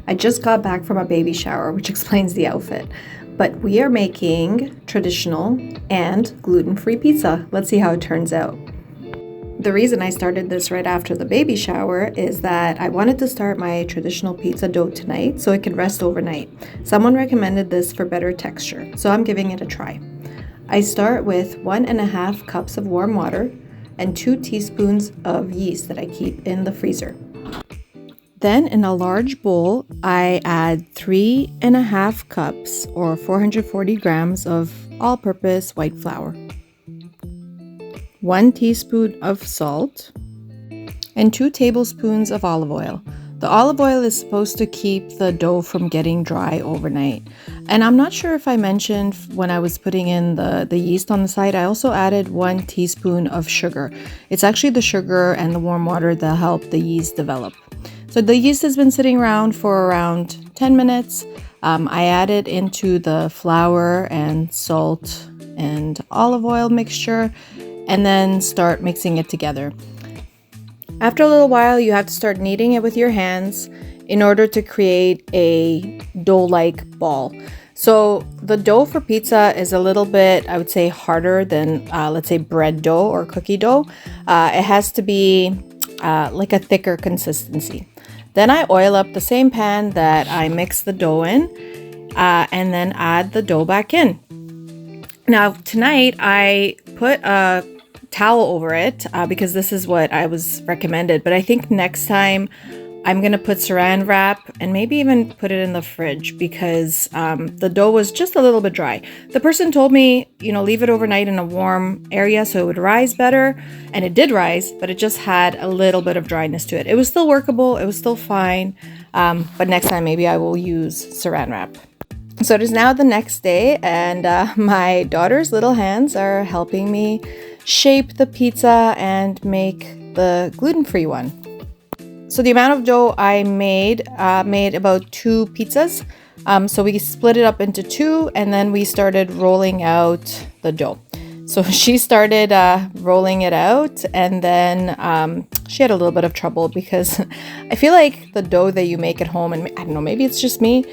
I just got back from a baby shower, which explains the outfit. But we are making traditional and gluten-free pizza. Let's see how it turns out. The reason I started this right after the baby shower is that I wanted to start my traditional pizza dough tonight so it could rest overnight. Someone recommended this for better texture, so I'm giving it a try. I start with 1.5 cups of warm water and 2 teaspoons of yeast that I keep in the freezer. Then in a large bowl, I add 3.5 cups or 440 grams of all-purpose white flour, 1 teaspoon of salt, and 2 tablespoons of olive oil. The olive oil is supposed to keep the dough from getting dry overnight. And I'm not sure if I mentioned when I was putting in the yeast on the side, I also added 1 teaspoon of sugar. It's actually the sugar and the warm water that help the yeast develop. So the yeast has been sitting around for around 10 minutes. I add it into the flour and salt and olive oil mixture and then start mixing it together. After a little while, you have to start kneading it with your hands in order to create a dough-like ball. So the dough for pizza is a little bit, I would say, harder than, let's say, bread dough or cookie dough. It has to be like a thicker consistency. Then I oil up the same pan that I mix the dough in and then add the dough back in. Now, tonight I put a towel over it because this is what I was recommended, but I think next time I'm gonna put saran wrap and maybe even put it in the fridge because the dough was just a little bit dry. The person told me, leave it overnight in a warm area so it would rise better, and it did rise, but it just had a little bit of dryness to it. It was still workable, it was still fine, but next time maybe I will use saran wrap. So it is now the next day, and my daughter's little hands are helping me shape the pizza and make the gluten-free one. So the amount of dough I made about 2 pizzas. So we split it up into 2, and then we started rolling out the dough. So she started rolling it out, and then she had a little bit of trouble because I feel like the dough that you make at home, and I don't know, maybe it's just me,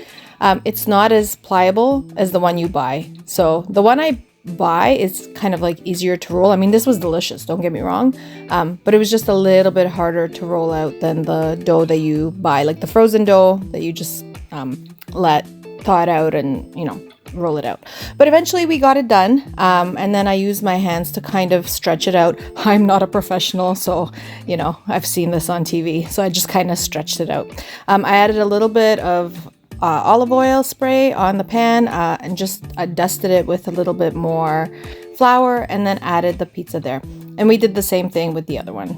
it's not as pliable as the one you buy. So the one I buy is kind of like easier to roll. I mean, this was delicious, don't get me wrong, but it was just a little bit harder to roll out than the dough that you buy, like the frozen dough that you just let thaw it out and roll it out. But eventually we got it done, and then I used my hands to kind of stretch it out. I'm not a professional, so I've seen this on TV, so I just kind of stretched it out. I added a little bit of olive oil spray on the pan and just dusted it with a little bit more flour and then added the pizza there. And we did the same thing with the other one.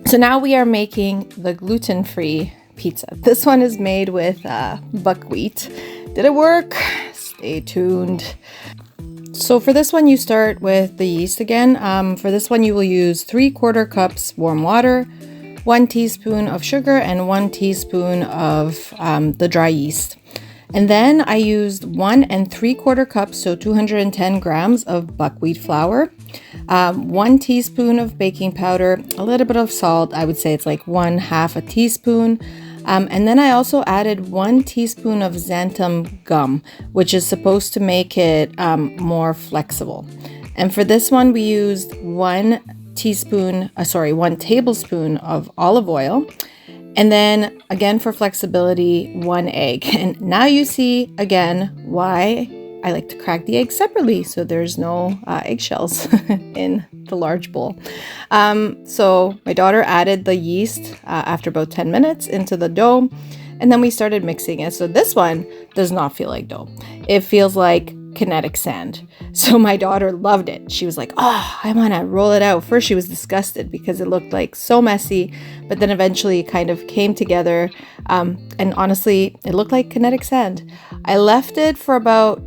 So now we are making the gluten-free pizza. This one is made with buckwheat. Did it work? Stay tuned. So for this one, you start with the yeast again. For this one, you will use 3/4 cups warm water, 1 teaspoon of sugar, and 1 teaspoon of the dry yeast. And then I used 1 3/4 cups, so 210 grams of buckwheat flour, 1 teaspoon of baking powder, a little bit of salt. I would say it's like 1/2 a teaspoon. And then I also added 1 teaspoon of xanthan gum, which is supposed to make it more flexible. And for this one, we used 1 tablespoon of olive oil, and then again for flexibility, 1 egg. And now you see again why I like to crack the egg separately so there's no eggshells in the large bowl. So my daughter added the yeast after about 10 minutes into the dough, and then we started mixing it. So this one does not feel like dough. It feels like kinetic sand. So my daughter loved it. She was like, "Oh, I want to roll it out." First she was disgusted because it looked like so messy, but then eventually it kind of came together, and honestly it looked like kinetic sand. I left it for about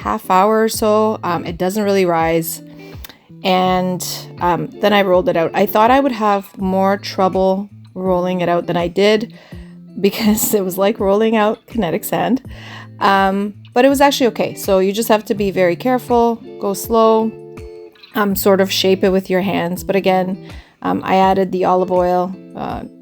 half hour or so. It doesn't really rise, and then I rolled it out. I thought I would have more trouble rolling it out than I did because it was like rolling out kinetic sand. But it was actually okay. So you just have to be very careful, go slow, sort of shape it with your hands. But again, I added the olive oil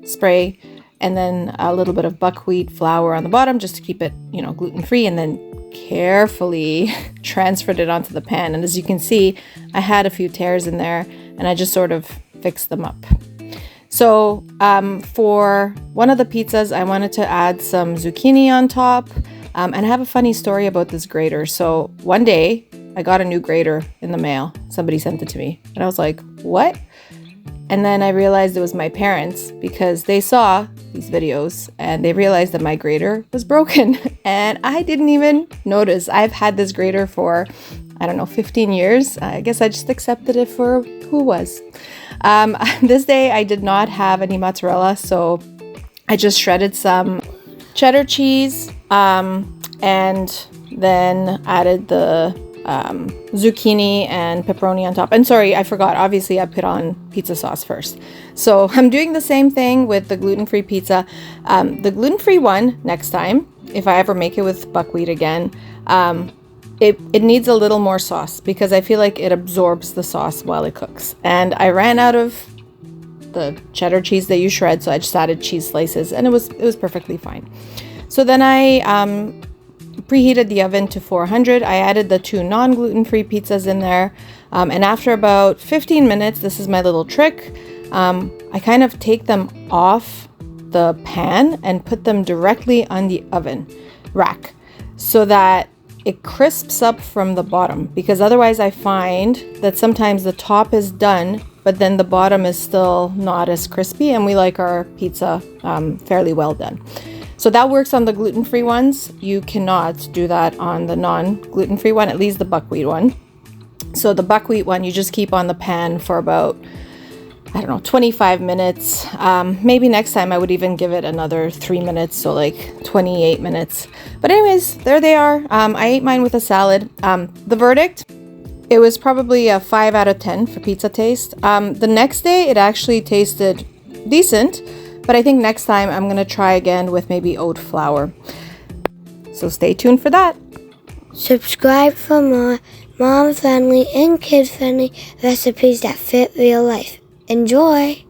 spray and then a little bit of buckwheat flour on the bottom just to keep it, gluten-free, and then carefully transferred it onto the pan. And as you can see, I had a few tears in there, and I just sort of fixed them up. So for one of the pizzas, I wanted to add some zucchini on top. And I have a funny story about this grater. So one day I got a new grater in the mail. Somebody sent it to me and I was like, what? And then I realized it was my parents, because they saw these videos and they realized that my grater was broken and I didn't even notice. I've had this grater for, 15 years. I guess I just accepted it for who it was. This day I did not have any mozzarella, so I just shredded some cheddar cheese and then added the zucchini and pepperoni on top. And sorry, I forgot. Obviously, I put on pizza sauce first. So I'm doing the same thing with the gluten-free pizza. The gluten-free one, next time, if I ever make it with buckwheat again, it needs a little more sauce, because I feel like it absorbs the sauce while it cooks. And I ran out of the cheddar cheese that you shred, so I just added cheese slices, and it was perfectly fine. So then I preheated the oven to 400. I added the 2 non-gluten-free pizzas in there, and after about 15 minutes, this is my little trick, I kind of take them off the pan and put them directly on the oven rack so that it crisps up from the bottom, because otherwise I find that sometimes the top is done, but then the bottom is still not as crispy, and we like our pizza fairly well done. So that works on the gluten-free ones. You cannot do that on the non-gluten-free one, at least the buckwheat one. So the buckwheat one, you just keep on the pan for about, 25 minutes. Maybe next time I would even give it another 3 minutes, so like 28 minutes. But anyways, there they are. I ate mine with a salad. The verdict, it was probably a 5 out of 10 for pizza taste. The next day, it actually tasted decent, but I think next time I'm gonna try again with maybe oat flour. So stay tuned for that. Subscribe for more mom-friendly and kid-friendly recipes that fit real life. Enjoy!